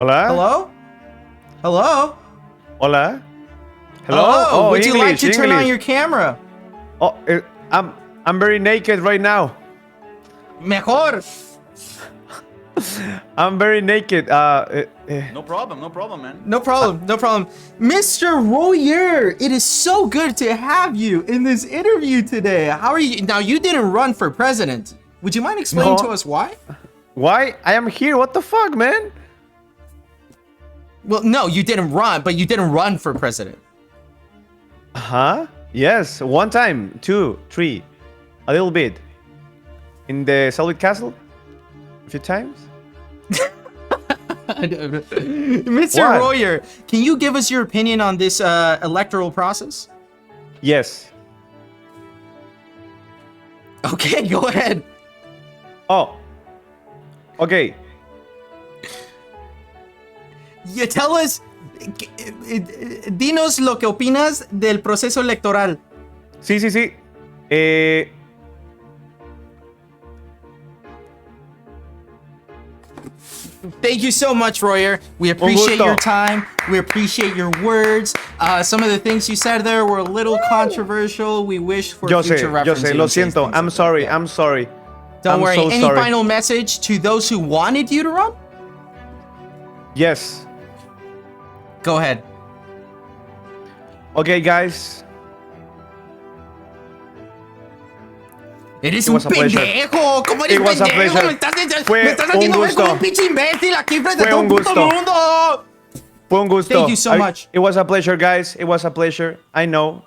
Hola? Hello? Hello? Hola? Hello? Oh, would you like English, to turn on English. your camera? Oh, I'm very naked right now. Mejor. I'm very naked. No problem, man. No problem, no problem. Mr. Royer, it is so good to have you in this interview today. How are you? Now, you didn't run for president. Would you mind explaining No. to us why? Why? I am here. What the fuck, man? Well, no, you didn't run, but you didn't run for president. Huh? Yes. One time, two, three, a little bit. In the Solid Castle, a few times. Mr. What? Royer, can you give us your opinion on this electoral process? Yes. Okay, go ahead. Oh. Okay. You tell us, dinos lo que opinas del proceso electoral. Sí, sí, sí. Thank you so much, Royer. We appreciate gusto. your time. We appreciate your words. Some of the things you said there were a little controversial. We wish for Yo future sé, reference. lo siento. I'm sorry. I'm sorry. Don't I'm worry. so Any sorry. final message to those who wanted you to run? Yes. Go ahead. Okay, guys. Eres It un was a pleasure. pendejo. ¿Cómo eres It was a pendejo? pleasure. Me estás Fue haciendo un ver como gusto. un pinche imbécil aquí frente a Fue todo un el puto gusto. mundo. Fue un gusto. Thank you so much. It was a pleasure, guys. It was a pleasure. I know.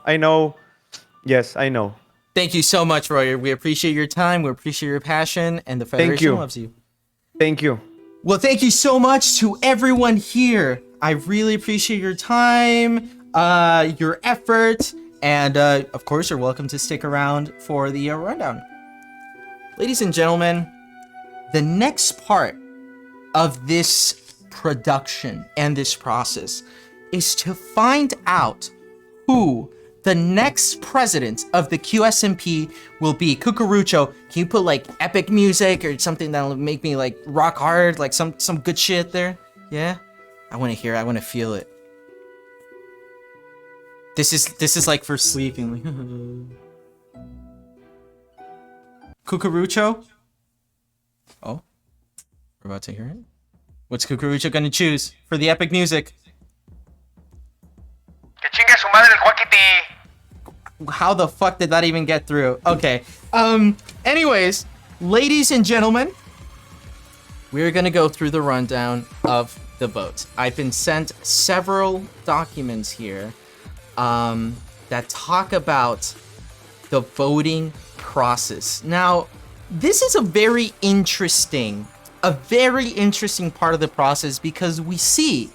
Yes, I know. Thank you so much, Royer. We appreciate your time. We appreciate your passion, and the Federation you. loves you. Thank you. Well, thank you so much to everyone here. I really appreciate your time, your effort, and of course, you're welcome to stick around for the rundown. Ladies and gentlemen, the next part of this production and this process is to find out who the next president of the Qsmp will be. Cucurucho, can you put like epic music or something that'll make me like rock hard, like some good shit there? Yeah? I want to hear it. I want to feel it. This is like for sleeping. Cucurucho? Oh, we're about to hear it. What's Cucurucho gonna choose for the epic music? Que chingue su madre el Quackity. How the fuck did that even get through? Okay. Anyways, ladies and gentlemen, we're gonna go through the rundown of the votes. I've been sent several documents here that talk about the voting process. Now, this is a very interesting part of the process because we see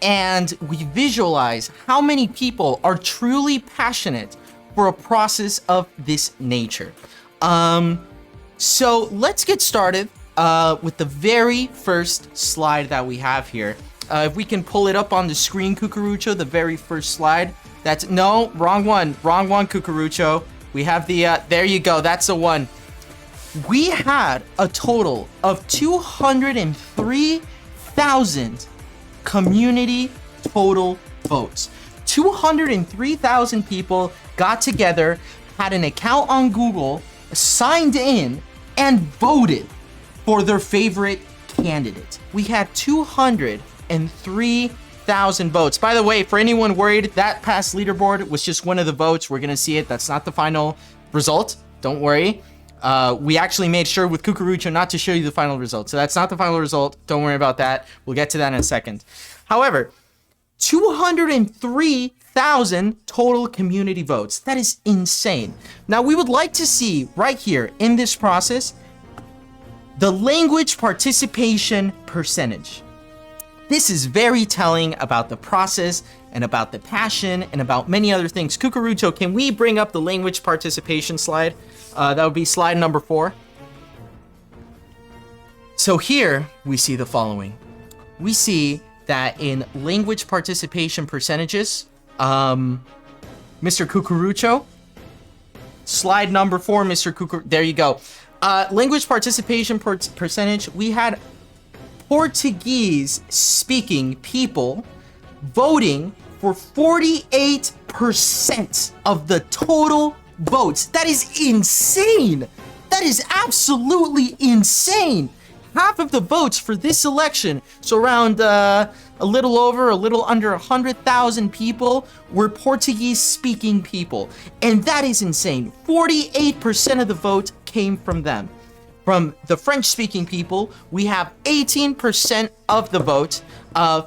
and we visualize how many people are truly passionate for a process of this nature. So let's get started with the very first slide that we have here. If we can pull it up on the screen, Cucurucho, the very first slide. No, wrong one, Cucurucho. We have the, there you go, that's the one. We had a total of 203,000 community total votes. 203,000 people got together, had an account on Google, signed in, and voted for their favorite candidate. We had 203,000 votes. By the way, for anyone worried, that past leaderboard was just one of the votes. We're gonna see it. That's not the final result. Don't worry. We actually made sure with Cucurucho not to show you the final result. So that's not the final result. Don't worry about that. We'll get to that in a second. However, 203,000 total community votes. That is insane. Now, we would like to see right here in this process the language participation percentage. This is very telling about the process and about the passion and about many other things. Cucurucho, can we bring up the language participation slide? That would be slide number 4. So here we see the following. We see that in language participation percentages, Mr. Cucurucho, slide number 4, Mr. Cucurucho, there you go. Language participation percentage, we had Portuguese-speaking people voting for 48% of the total votes. That is insane. That is absolutely insane. Half of the votes for this election, so around a little under 100,000 people were Portuguese-speaking people. And that is insane. 48% of the vote came from them. From the French-speaking people, we have 18% of the vote.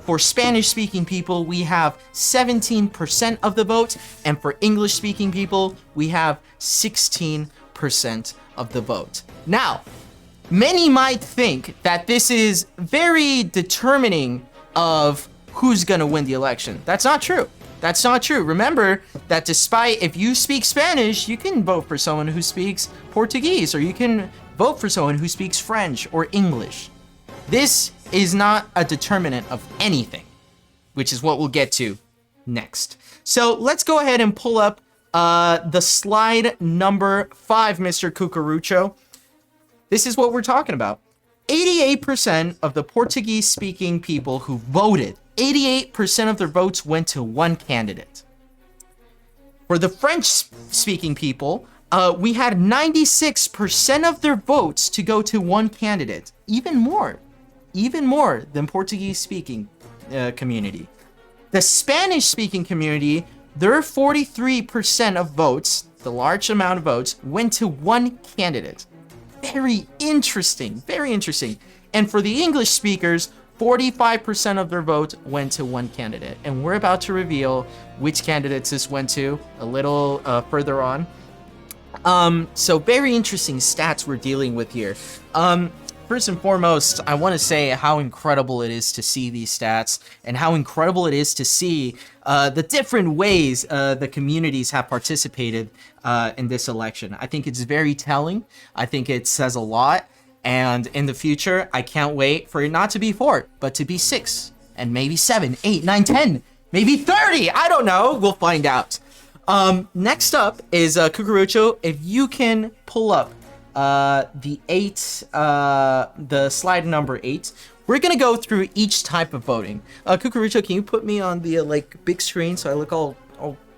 For Spanish-speaking people, we have 17% of the vote. And for English-speaking people, we have 16% of the vote. Now, many might think that this is very determining of who's gonna win the election. That's not true. That's not true. Remember that despite if you speak Spanish, you can vote for someone who speaks Portuguese, or you can vote for someone who speaks French or English. This is not a determinant of anything, which is what we'll get to next. So let's go ahead and pull up the slide number 5, Mr. Cucurucho. This is what we're talking about. 88% of the Portuguese-speaking people who voted, 88% of their votes went to one candidate. For the French-speaking people, we had 96% of their votes to go to one candidate. Even more than Portuguese-speaking community. The Spanish-speaking community, their 43% of votes, the large amount of votes, went to one candidate. Very interesting, very interesting. And for the English speakers, 45% of their vote went to one candidate. And we're about to reveal which candidates this went to a little further on. So very interesting stats we're dealing with here. First and foremost, I want to say how incredible it is to see these stats and how incredible it is to see the different ways the communities have participated in this election. I think it's very telling. I think it says a lot. And in the future, I can't wait for it not to be 4, but to be 6, and maybe 7, 8, 9, 10, maybe 30. I don't know. We'll find out. Next up is Cucurucho. If you can pull up the slide number 8, we're gonna go through each type of voting. Cucurucho, can you put me on the big screen so I look all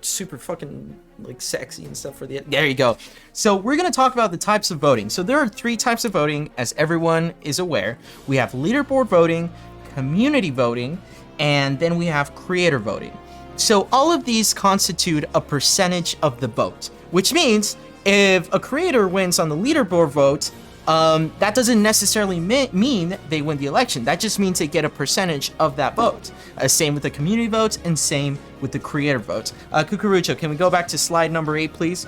super fucking sexy and stuff for the... There you go. So we're gonna talk about the types of voting. So there are 3 types of voting, as everyone is aware. We have leaderboard voting, community voting, and then we have creator voting. So all of these constitute a percentage of the vote, which means if a creator wins on the leaderboard vote, that doesn't necessarily mean they win the election. That just means they get a percentage of that vote. Same with the community votes and same with the creator votes. Cucurucho, can we go back to slide number 8, please?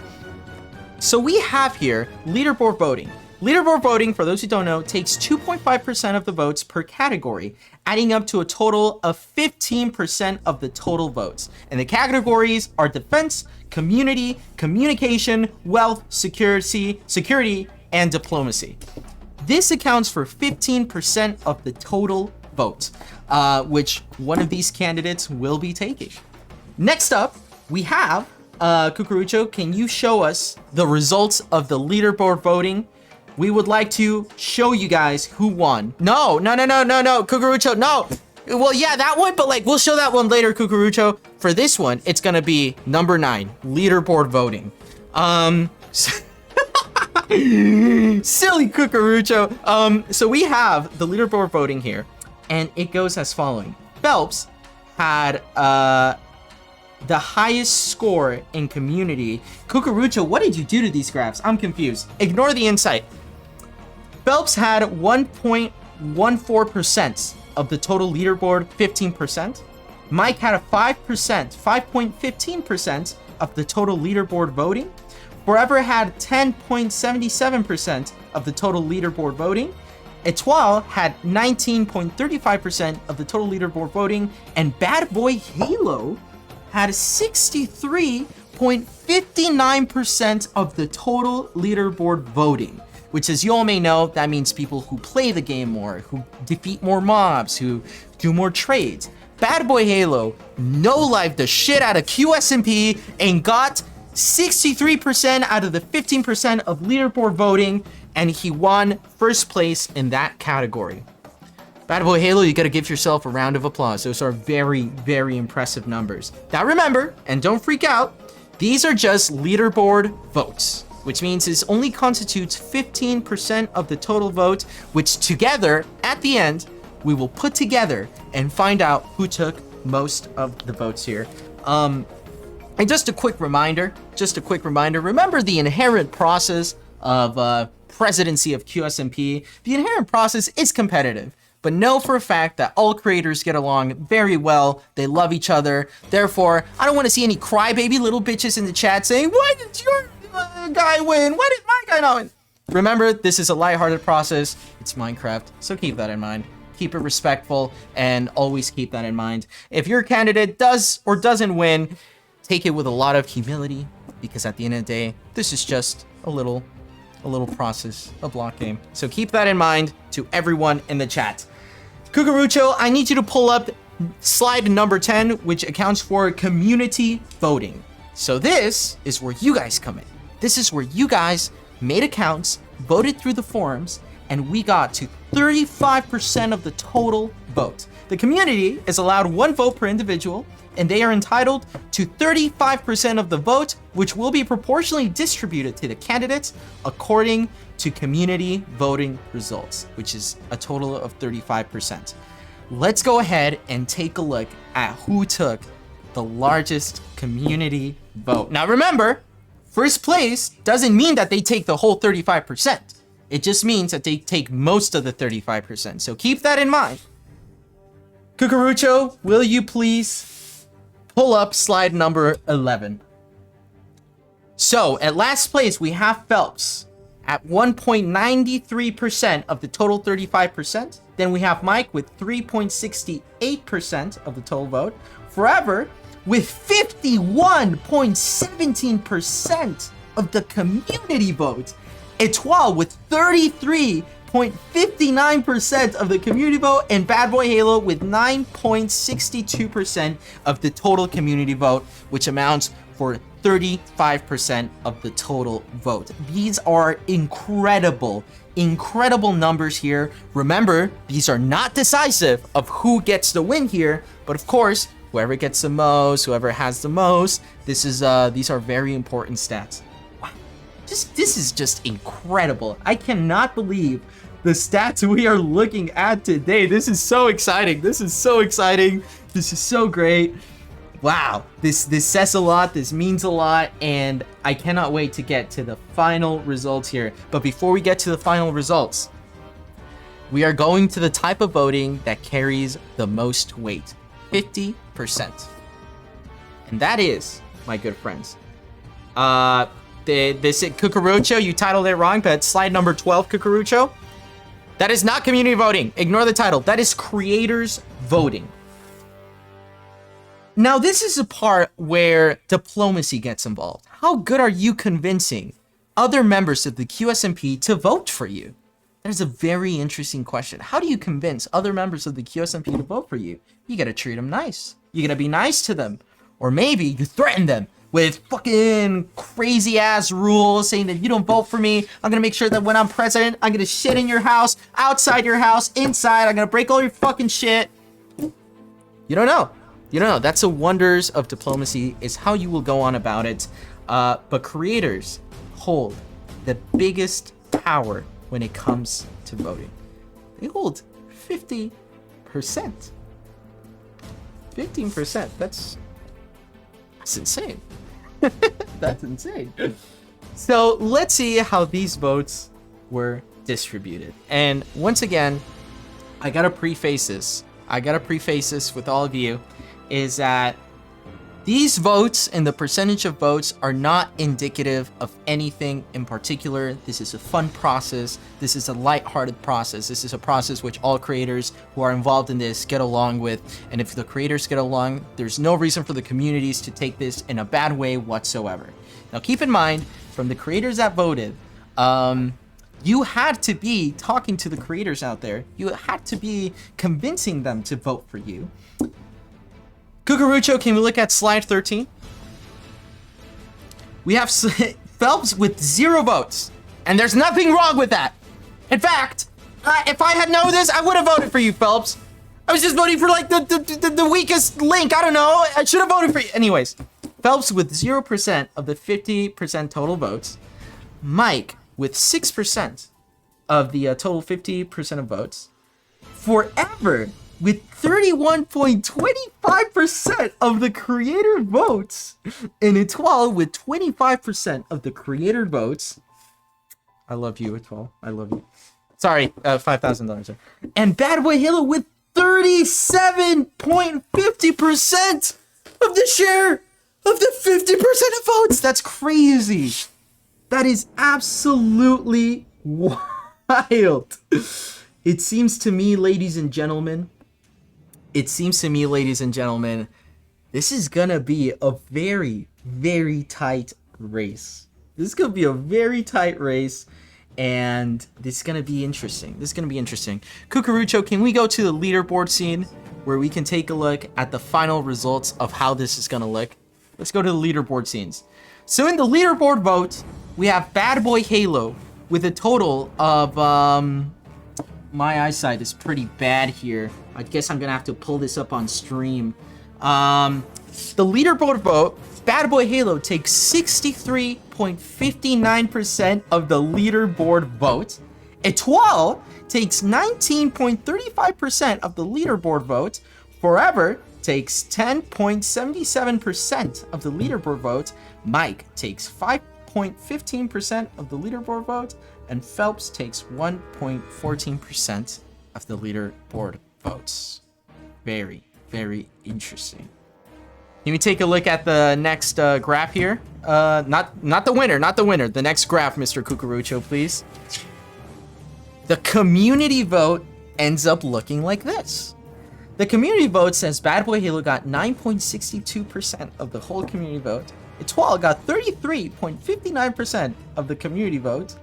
So we have here leaderboard voting. Leaderboard voting, for those who don't know, takes 2.5% of the votes per category, adding up to a total of 15% of the total votes. And the categories are defense, community, communication, wealth, security, and diplomacy. This accounts for 15% of the total vote, which one of these candidates will be taking. Next up, we have, Cucurucho, can you show us the results of the leaderboard voting? We would like to show you guys who won. No, Cucurucho, no. Well, yeah, that one, but we'll show that one later, Cucurucho. For this one, it's gonna be number 9, leaderboard voting. Silly Cucurucho. So we have the leaderboard voting here, and it goes as following. Phelps had the highest score in community. Cucurucho, what did you do to these graphs? I'm confused. Ignore the insight. Phelps had 1.14% of the total leaderboard, 15%. Mike had a 5.15% of the total leaderboard voting. Forever had 10.77% of the total leaderboard voting. Etoile had 19.35% of the total leaderboard voting. And Badboyhalo had 63.59% of the total leaderboard voting. Which, as you all may know, that means people who play the game more, who defeat more mobs, who do more trades. Badboyhalo no-lived the shit out of Qsmp and got 63% out of the 15% of leaderboard voting, and he won first place in that category. Badboyhalo, you gotta give yourself a round of applause. Those are very, very impressive numbers. Now remember, and don't freak out, these are just leaderboard votes, which means this only constitutes 15% of the total vote, which together, at the end, we will put together and find out who took most of the votes here. And just a quick reminder, remember the inherent process of presidency of Qsmp. The inherent process is competitive, but know for a fact that all creators get along very well. They love each other. Therefore, I don't want to see any crybaby little bitches in the chat saying, why did your guy win? Why did my guy not win? Remember, this is a lighthearted process. It's Minecraft, so keep that in mind. Keep it respectful, and always keep that in mind. If your candidate does or doesn't win, take it with a lot of humility, because at the end of the day, this is just a little process, a block game. So keep that in mind to everyone in the chat. Cucurucho, I need you to pull up slide number 10, which accounts for community voting. So this is where you guys come in. This is where you guys made accounts, voted through the forums, and we got to 35% of the total vote. The community is allowed 1 vote per individual, and they are entitled to 35% of the vote, which will be proportionally distributed to the candidates according to community voting results, which is a total of 35%. Let's go ahead and take a look at who took the largest community vote. Now remember, first place doesn't mean that they take the whole 35%. It just means that they take most of the 35%. So keep that in mind. Cucurucho, will you please pull up slide number 11? So at last place, we have Phelps at 1.93% of the total 35%. Then we have Mike with 3.68% of the total vote. Forever with 51.17% of the community vote. Etoile with 33.59% of the community vote, and Badboyhalo with 9.62% of the total community vote, which amounts for 35% of the total vote. These are incredible numbers here. Remember, these are not decisive of who gets the win here, but of course, whoever gets the most, whoever has the most, these are very important stats. This is just incredible. I cannot believe the stats we are looking at today. This is so exciting. This is so great. Wow, this says a lot, this means a lot, and I cannot wait to get to the final results here. But before we get to the final results, we are going to the type of voting that carries the most weight, 50%. And that is, my good friends, this Cucurucho, you titled it wrong, but slide number 12, Cucurucho. That is not community voting. Ignore the title. That is creators voting. Now, this is a part where diplomacy gets involved. How good are you convincing other members of the Qsmp to vote for you? That is a very interesting question. How do you convince other members of the Qsmp to vote for you? You gotta treat them nice. You gotta be nice to them. Or maybe you threaten them with fucking crazy ass rules saying that you don't vote for me, I'm gonna make sure that when I'm president, I'm gonna shit in your house, outside your house, inside, I'm gonna break all your fucking shit. You don't know. That's the wonders of diplomacy, is how you will go on about it. But creators hold the biggest power when it comes to voting. They hold 50%. 15%. That's insane. That's insane. So let's see how these votes were distributed. And once again, I gotta preface this with all of you, is that these votes and the percentage of votes are not indicative of anything in particular. This is a fun process. This is a lighthearted process. This is a process which all creators who are involved in this get along with. And if the creators get along, there's no reason for the communities to take this in a bad way whatsoever. Now, keep in mind, from the creators that voted, you had to be talking to the creators out there. You had to be convincing them to vote for you. Cucurucho, can we look at slide 13? We have Phelps with 0 votes, and there's nothing wrong with that. In fact, If I had known this, I would have voted for you, Phelps. I was just voting for like the weakest link. I don't know. I should have voted for you. Anyways, Phelps with 0% of the 50% total votes. Mike with 6% of the total 50% of votes. Forever with 31.25% of the creator votes. And Etoile with 25% of the creator votes. I love you, Etoile. I love you. Sorry, $5,000, sir. And Badboyhalo with 37.50% of the share of the 50% of votes. That's crazy. That is absolutely wild. It seems to me, ladies and gentlemen, this is gonna be a very, very tight race. This is gonna be a very tight race. And this is going to be interesting. Cucurucho, can we go to the leaderboard scene where we can take a look at the final results of how this is going to look? Let's go to the leaderboard scenes. So in the leaderboard vote, we have Badboyhalo with a total of... my eyesight is pretty bad here. I guess I'm going to have to pull this up on stream. The leaderboard vote, Badboyhalo takes 63.59% of the leaderboard vote. Etoile takes 19.35% of the leaderboard vote. Forever takes 10.77% of the leaderboard vote. Mike takes 5.15% of the leaderboard vote. And Phelps takes 1.14% of the leaderboard votes. Very, very interesting. Can we take a look at the next graph here? Not the winner. The next graph, Mr. Cucurucho, please. The community vote ends up looking like this. The community vote says Badboyhalo got 9.62% of the whole community vote. Etoile got 33.59% of the community vote.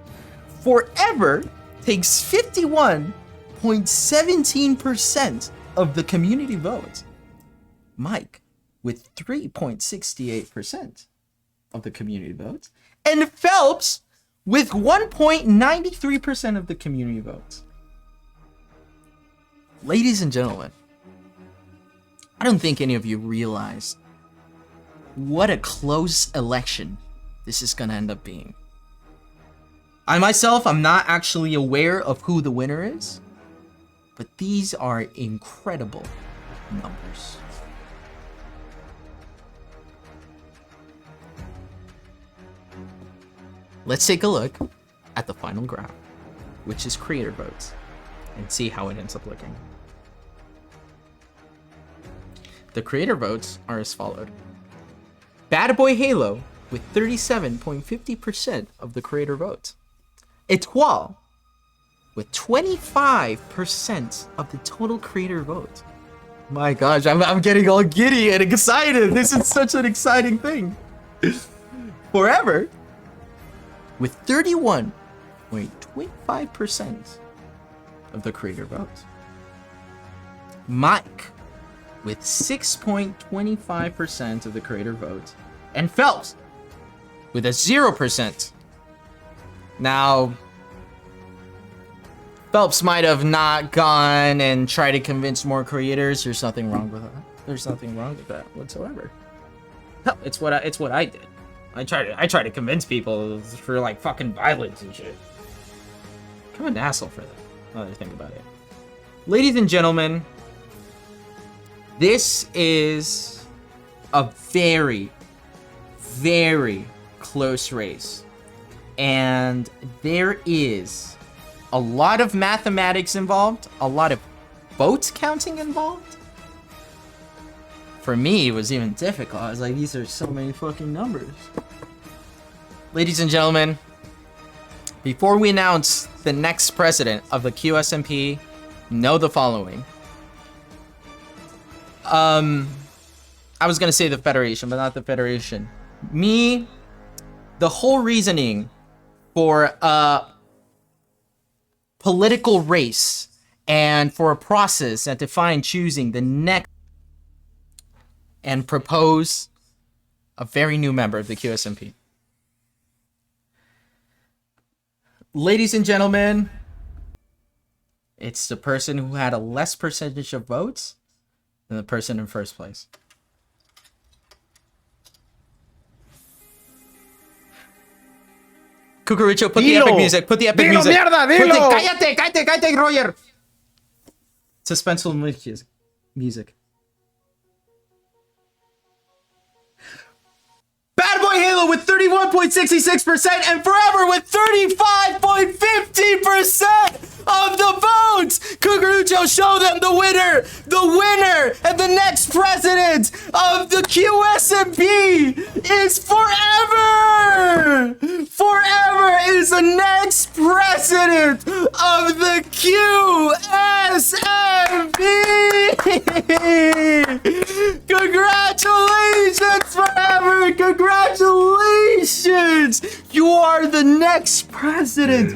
Forever takes 51.17% of the community vote. Mike with 3.68% of the community votes, and Phelps with 1.93% of the community votes. Ladies and gentlemen, I don't think any of you realize what a close election this is going to end up being. I myself, I'm not actually aware of who the winner is, but these are incredible numbers. Let's take a look at the final graph, which is creator votes, and see how it ends up looking. The creator votes are as followed. Badboyhalo with 37.50% of the creator votes. Etoile with 25% of the total creator vote. My gosh, I'm getting all giddy and excited. This is such an exciting thing. Forever with 31.25% of the creator votes. Mike with 6.25% of the creator vote. And Phelps with a 0%. Now, Phelps might have not gone and tried to convince more creators. There's nothing wrong with that. There's nothing wrong with that whatsoever. No, it's what I did. I try to convince people for like fucking violence and shit. I'm an asshole for that. Now that I think about it. Ladies and gentlemen, this is a very, very close race. And there is a lot of mathematics involved, a lot of votes counting involved. For me, it was even difficult. I was like, these are so many fucking numbers. Ladies and gentlemen, before we announce the next president of the Qsmp, know the following. I was gonna say the Federation, but not the Federation. The whole reasoning for a political race and for a process that define choosing the next and propose a very new member of the Qsmp. Ladies and gentlemen, It's the person who had a less percentage of votes than the person in first place. Cucurucho, put the Dilo. epic music. Put the epic Dilo, music. mierda, Put dilo. cállate, Roger. Suspenseful music. Badboyhalo with 31.66% and Forever with 35.50% of the votes. Cucurucho, show them the winner and the next president of the Qsmp is Forever. Forever is the next president of the Qsmp. Congratulations, Forever. Congratulations. You are the next president.